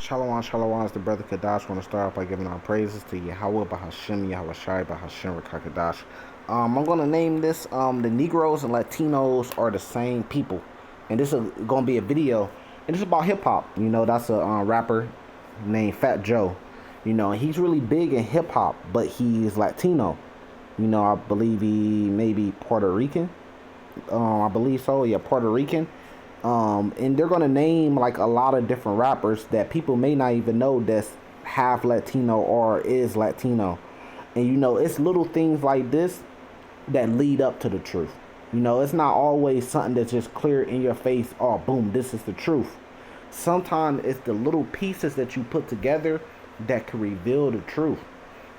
Shalom, shalom, it's the brother Kadash. Want to start off by giving our praises to Yahweh, Bahashim, Yahweh Shai, Bahashim, Rakakadash. I'm going to name this, the Negros and Latinos are the same people. And this is going to be a video, and it's about hip-hop. You know, that's a rapper named Fat Joe. You know, he's really big in hip-hop, but he's Latino. You know, I believe he may be Puerto Rican. I believe so, yeah, Puerto Rican. And they're going to name like a lot of different rappers that people may not even know that's half Latino or is Latino. And you know, it's little things like this that lead up to the truth. You know, it's not always something that's just clear in your face. Oh, boom, this is the truth. Sometimes it's the little pieces that you put together that can reveal the truth.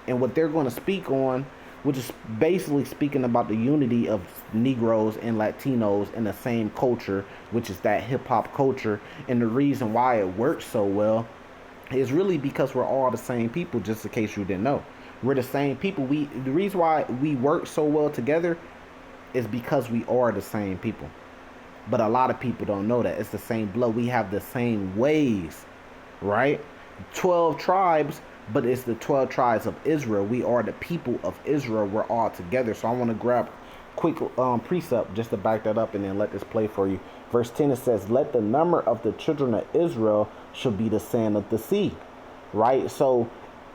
And what they're going to speak on, which is basically speaking about the unity of Negroes and Latinos in the same culture, which is that hip-hop culture. And the reason why it works so well is really because we're all the same people, just in case you didn't know. We're the same people. The reason why we work so well together is because we are the same people. But a lot of people don't know that. It's the same blood. We have the same ways, right? 12 tribes, but it's the 12 tribes of Israel. We are the people of Israel. We're all together. So I want to grab quick precept just to back that up and then let this play for you. Verse 10, it says, let the number of the children of Israel should be the sand of the sea. Right? So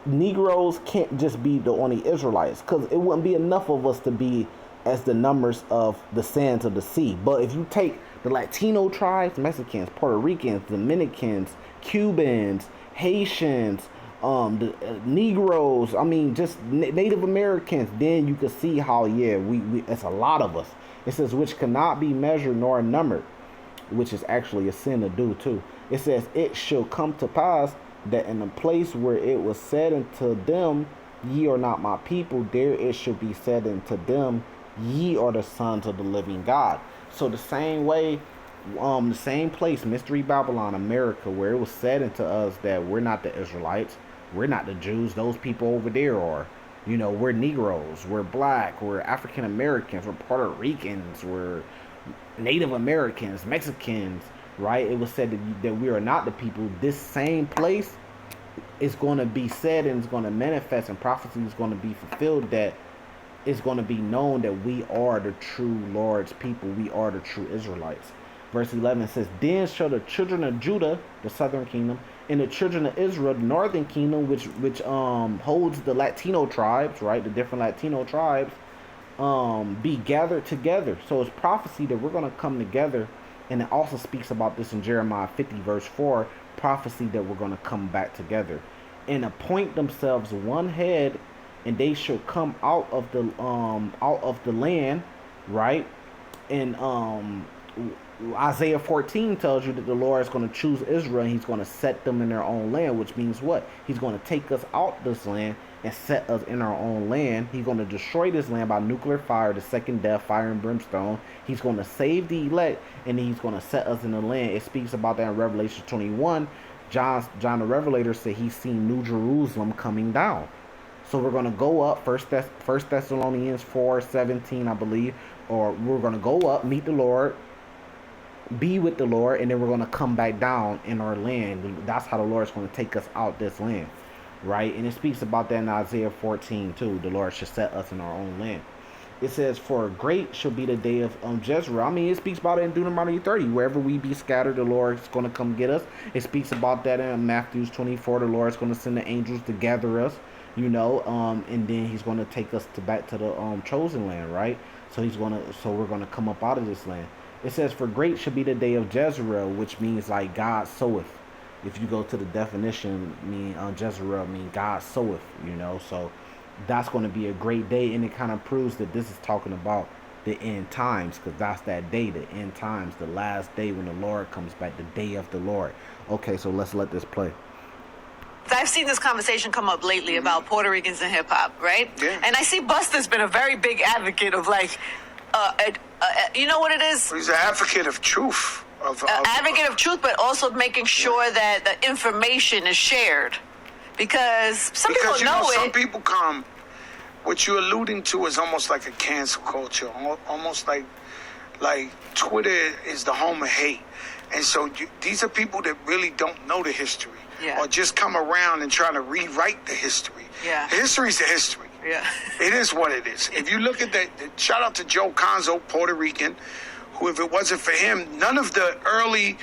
Negroes can't just be the only Israelites, because it wouldn't be enough of us to be as the numbers of the sands of the sea. But if you take the Latino tribes, Mexicans, Puerto Ricans, Dominicans, Cubans, Haitians, the Negroes, I mean, just Native Americans, then you can see how, yeah, we it's a lot of us. It says, which cannot be measured nor numbered, which is actually a sin to do too. It says, it shall come to pass that in the place where it was said unto them, ye are not my people, there it shall be said unto them, ye are the sons of the living God. So the same way, the same place, Mystery Babylon, America, where it was said unto us that we're not the Israelites, we're not the Jews, those people over there are. You know, we're Negroes, we're black, we're African Americans, we're Puerto Ricans, we're Native Americans, Mexicans, right? It was said that we are not the people. This same place is going to be said and it's going to manifest, and prophecy is going to be fulfilled, that it's going to be known that we are the true Lord's people. We are the true Israelites. Verse 11 says, then shall the children of Judah, the southern kingdom, and the children of Israel, the northern kingdom, which holds the Latino tribes, right, the different Latino tribes, be gathered together. So it's prophecy that we're going to come together. And it also speaks about this in Jeremiah 50 verse 4, prophecy that we're going to come back together and appoint themselves one head, and they shall come out of the land, right? And Isaiah 14 tells you that the Lord is going to choose Israel and he's going to set them in their own land, which means what? He's going to take us out this land and set us in our own land. He's going to destroy this land by nuclear fire, the second death, fire and brimstone. He's going to save the elect, and he's going to set us in the land. It speaks about that in Revelation 21. John the Revelator said he's seen New Jerusalem coming down. So we're going to go up, First Thessalonians 4:17, I believe, or we're going to go up, meet the Lord, be with the Lord, and then we're going to come back down in our land. That's how the Lord's going to take us out this land, right? And it speaks about that in Isaiah 14 too. The Lord should set us in our own land. It says, for great shall be the day of Jezreel. I mean, it speaks about it in Deuteronomy 30. Wherever we be scattered, the Lord is going to come get us. It speaks about that in Matthew 24. The Lord is going to send the angels to gather us, you know, and then he's going to take us back to the chosen land, right? So we're going to come up out of this land. It says, for great shall be the day of Jezreel, which means like God soweth. If you go to the definition, Jezreel mean God soweth, you know. So that's going to be a great day, and it kind of proves that this is talking about the end times, because that's that day, the end times, the last day when the Lord comes back, the day of the Lord. Okay, so let's let this play. I've seen this conversation come up lately about Puerto Ricans and hip hop, right? Yeah. And I see Busta's been a very big advocate of like, you know what it is? He's an advocate of truth. Advocate of truth, but also making sure that the information is shared. Because people know it. Some people come, what you're alluding to is almost like a cancel culture, almost like Twitter is the home of hate. And so these are people that really don't know the history, Yeah. or just come around and try to rewrite the history. Yeah. History's the history. Yeah. It is what it is. If you look at the shout out to Joe Conzo, Puerto Rican, who, if it wasn't for him, none of the early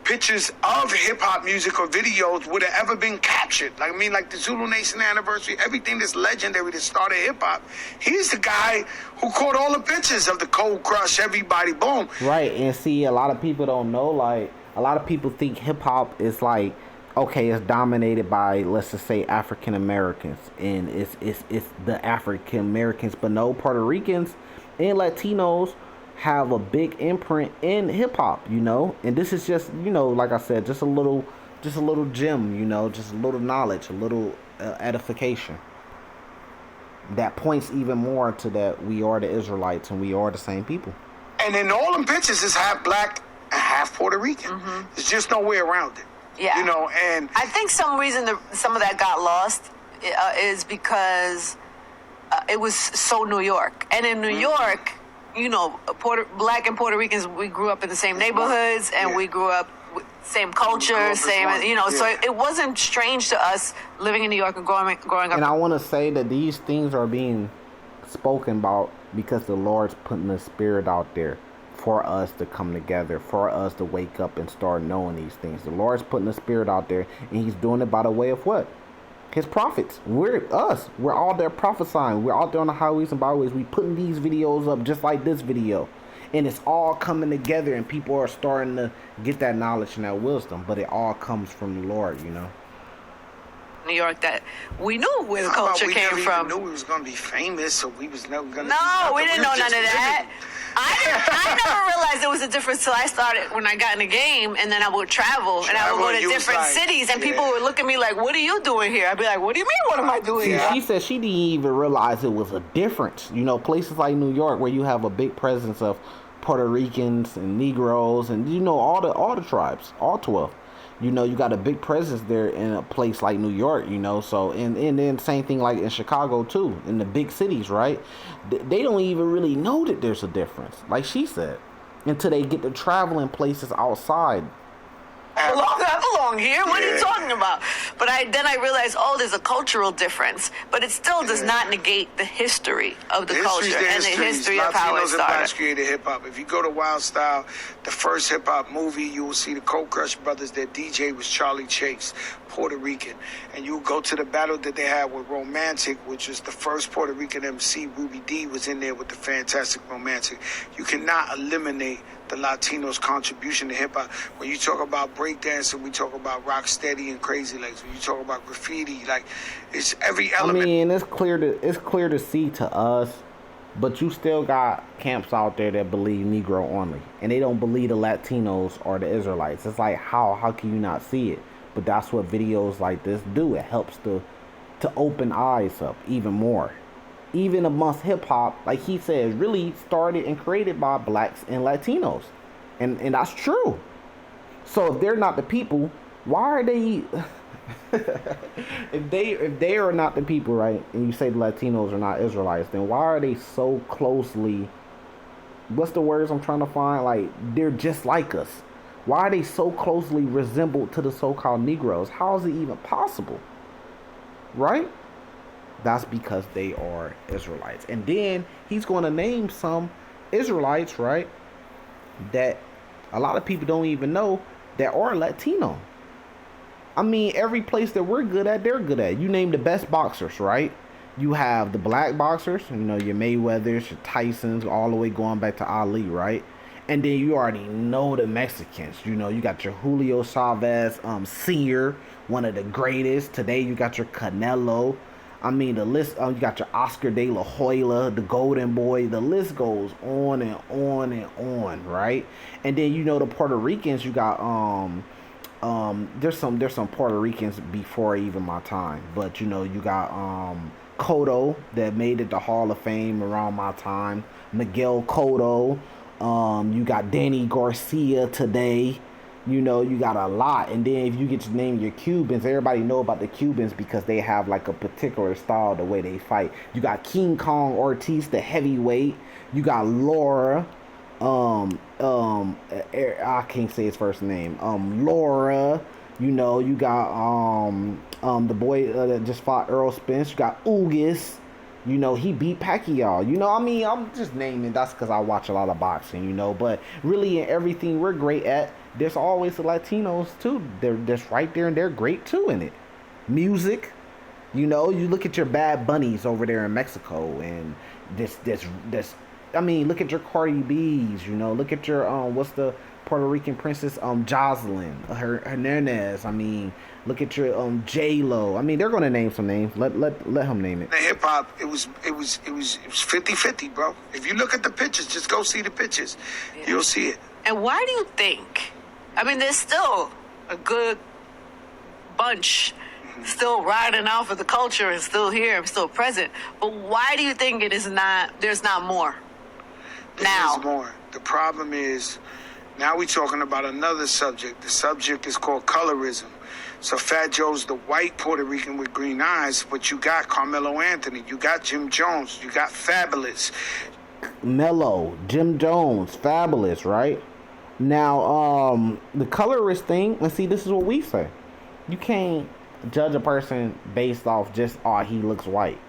pictures of hip-hop music or videos would have ever been captured. Like, I mean, like the Zulu Nation anniversary, everything that's legendary that started hip-hop. He's the guy who caught all the pictures of the Cold Crush, everybody, boom. Right, and see, a lot of people don't know, like, a lot of people think hip-hop is like, okay, it's dominated by, let's just say, African Americans, and it's the African Americans, but no, Puerto Ricans and Latinos have a big imprint in hip hop, you know, and this is just, you know, like I said, just a little gem, you know, just a little knowledge, a little edification that points even more to that we are the Israelites and we are the same people. And in all them pictures, it's half black and half Puerto Rican. Mm-hmm. There's just no way around it. Yeah. You know, and I think some reason some of that got lost is because it was so New York. And in New York, you know, black and Puerto Ricans, we grew up in the same neighborhoods, and we grew up with same culture, same, you know, so it wasn't strange to us living in New York and growing up. And I want to say that these things are being spoken about because the Lord's putting the Spirit out there for us to come together, for us to wake up and start knowing these things. The Lord's putting the Spirit out there, and He's doing it by the way of what? His prophets. We're all there prophesying. We're out there on the highways and byways. We putting these videos up just like this video. And it's all coming together, and people are starting to get that knowledge and that wisdom. But it all comes from the Lord, you know. New York, that we knew where the culture came from. We knew we was going to be famous, so we was never going to. No, we didn't know none of that. I never realized there was a difference till I started when I got in the game, and then I would travel and I would go to different cities, and people would look at me like, "What are you doing here?" I'd be like, "What do you mean? What am I doing here?" She said she didn't even realize it was a difference. You know, places like New York where you have a big presence of Puerto Ricans and Negroes, and you know all the tribes, all 12. You know, you got a big presence there in a place like New York, you know, so, and then same thing like in Chicago, too, in the big cities, right? They don't even really know that there's a difference, like she said, until they get to travel in places outside. I belong here. What are you talking about? But then I realized, there's a cultural difference, but it still does not negate the history of the culture and the history of how it Latinos and started. blacks created hip hop. If you go to Wild Style, the first hip hop movie, you will see the Cold Crush brothers. Their DJ was Charlie Chase, Puerto Rican, and you go to the battle that they had with Romantic, which is the first Puerto Rican MC. Ruby D was in there with the fantastic Romantic. You cannot eliminate the Latinos' contribution to hip hop. When you talk about breakdancing, we talk about rock steady and crazy legs. When you talk about graffiti, like, it's every element. I mean, it's clear to see to us, but you still got camps out there that believe Negro only, and they don't believe the Latinos or the Israelites. It's like, how can you not see it? But that's what videos like this do. It helps to open eyes up even more. Even amongst hip-hop, like he said, really started and created by blacks and Latinos. And that's true. So if they're not the people, why are they... if they are not the people, right, and you say the Latinos are not Israelites, then why are they so closely... What's the words I'm trying to find? Like, they're just like us. Why are they so closely resembled to the so-called Negroes? How is it even possible? Right? That's because they are Israelites. And then he's going to name some Israelites, right, that a lot of people don't even know that are Latino. I mean, every place that we're good at, they're good at. You name the best boxers, right? You have the black boxers, you know, your Mayweathers, your Tysons, all the way going back to Ali, right? And then you already know the Mexicans. You know, you got your Julio Chavez Sr., one of the greatest. Today you got your Canelo. I mean, the list, you got your Oscar de la Hoya, the Golden Boy. The list goes on and on and on, right? And then, you know, the Puerto Ricans, you got, there's some Puerto Ricans before even my time. But, you know, you got Cotto that made it to Hall of Fame around my time. Miguel Cotto. You got Danny Garcia today. You know, you got a lot. And then if you get to name your Cubans, everybody know about the Cubans because they have like a particular style, the way they fight. You got King Kong Ortiz, the heavyweight. You got Laura. I can't say his first name. Laura. You know, you got the boy that just fought Earl Spence. You got Ugas. You know, he beat Pacquiao. You know, I mean, I'm just naming. That's because I watch a lot of boxing. You know, but really in everything we're great at, there's always the Latinos too. They're just right there, and they're great too in it. Music. You know, you look at your Bad Bunnies over there in Mexico, and this. I mean, look at your Cardi B's. You know, look at your what's the Puerto Rican princess Jocelyn Hernandez. I mean, look at your J Lo. I mean, they're gonna name some names. Let him name it. The hip hop, it was 50-50, bro. If you look at the pictures, just go see the pictures. Yeah. You'll see it. And why do you think? I mean, there's still a good bunch still riding out for the culture and still here and still present. But why do you think there's not more now? There's more. The problem is, now we're talking about another subject. The subject is called colorism. So Fat Joe's the white Puerto Rican with green eyes, but you got Carmelo Anthony, you got Jim Jones, you got Fabulous. Mello, Jim Jones, Fabulous, right? Now, the colorist thing, let's see, this is what we say. You can't judge a person based off just, he looks white.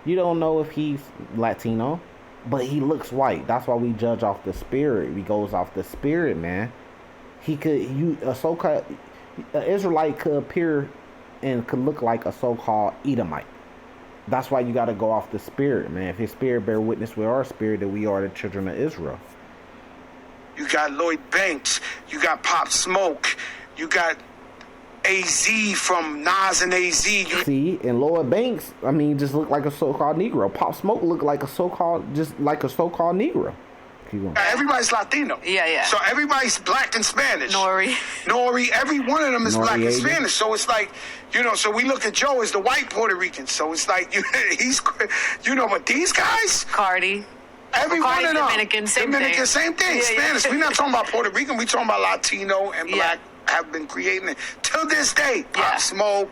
You don't know if he's Latino, but he looks white. That's why we judge off the spirit. We goes off the spirit, man. A so-called Israelite could appear and could look like a so-called Edomite. That's why you got to go off the spirit, man. If his spirit bear witness with our spirit that we are the children of Israel. You got Lloyd Banks. You got Pop Smoke. You got AZ from Nas and AZ. See, and Lloyd Banks, I mean, just look like a so-called Negro. Pop Smoke look like a so-called Negro. Everybody's Latino. Yeah. So everybody's black and Spanish. Nori, every one of them is black and Noriega. Spanish. So it's like, so we look at Joe as the white Puerto Rican. So it's like, he's, but these guys, Cardi. every one of them. Dominican, same thing. Spanish. Yeah. We're not talking about Puerto Rican. We're talking about Latino and black have been creating it. Till this day, Pop Smoke,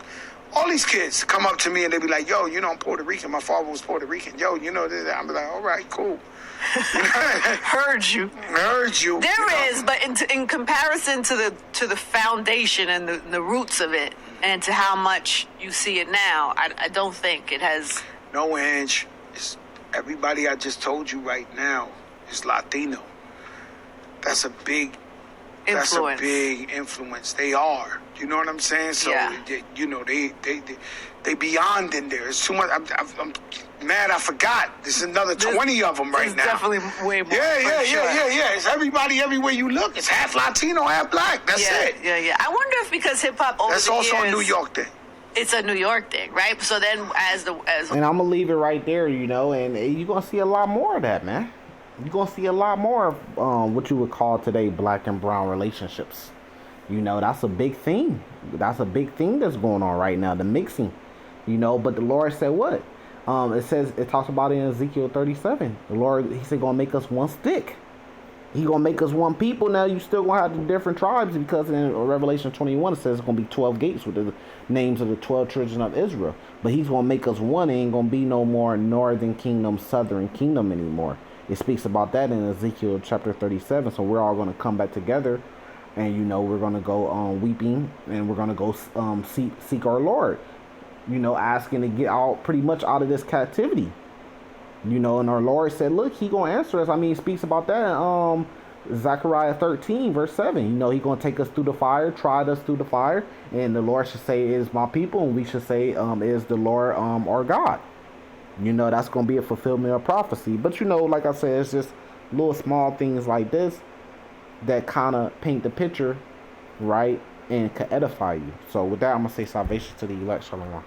all these kids come up to me and they be like, yo, I'm Puerto Rican. My father was Puerto Rican. Yo, this. I'm like, all right, cool. Heard you. There is, but in comparison to the foundation and the roots of it, and to how much you see it now, I don't think it has. No, Ange. It's everybody I just told you right now is Latino. That's a big Influence. That's a big influence. They are. You know what I'm saying? So, they beyond in there. It's too much. I'm mad I forgot. There's another 20 of them right now. Definitely way more. Yeah. It's everybody everywhere you look. It's half Latino, half black. That's it. Yeah. I wonder if because hip hop over That's the also years, a New York thing. It's a New York thing, right? So then and I'm gonna leave it right there, and you're gonna see a lot more of that, man. You're going to see a lot more of what you would call today black and brown relationships. That's a big thing. That's a big thing that's going on right now, the mixing. But the Lord said what? It talks about it in Ezekiel 37. The Lord, he said, going to make us one stick. He going to make us one people. Now, you still going to have the different tribes because in Revelation 21, it says it's going to be 12 gates with the names of the 12 children of Israel. But he's going to make us one. It ain't going to be no more northern kingdom, southern kingdom anymore. It speaks about that in Ezekiel chapter 37. So we're all going to come back together, and we're going to go weeping, and we're going to go seek our Lord. Asking to get pretty much out of this captivity. And our Lord said, look, he going to answer us. I mean, it speaks about that in Zechariah 13 verse 7. He going to take us through the fire, tried us through the fire, and the Lord should say, "Is my people," and we should say, "Is the Lord our God." That's going to be a fulfillment of prophecy. But, like I said, it's just little small things like this that kind of paint the picture, right, and can edify you. So with that, I'm going to say salvation to the elect. Shalom.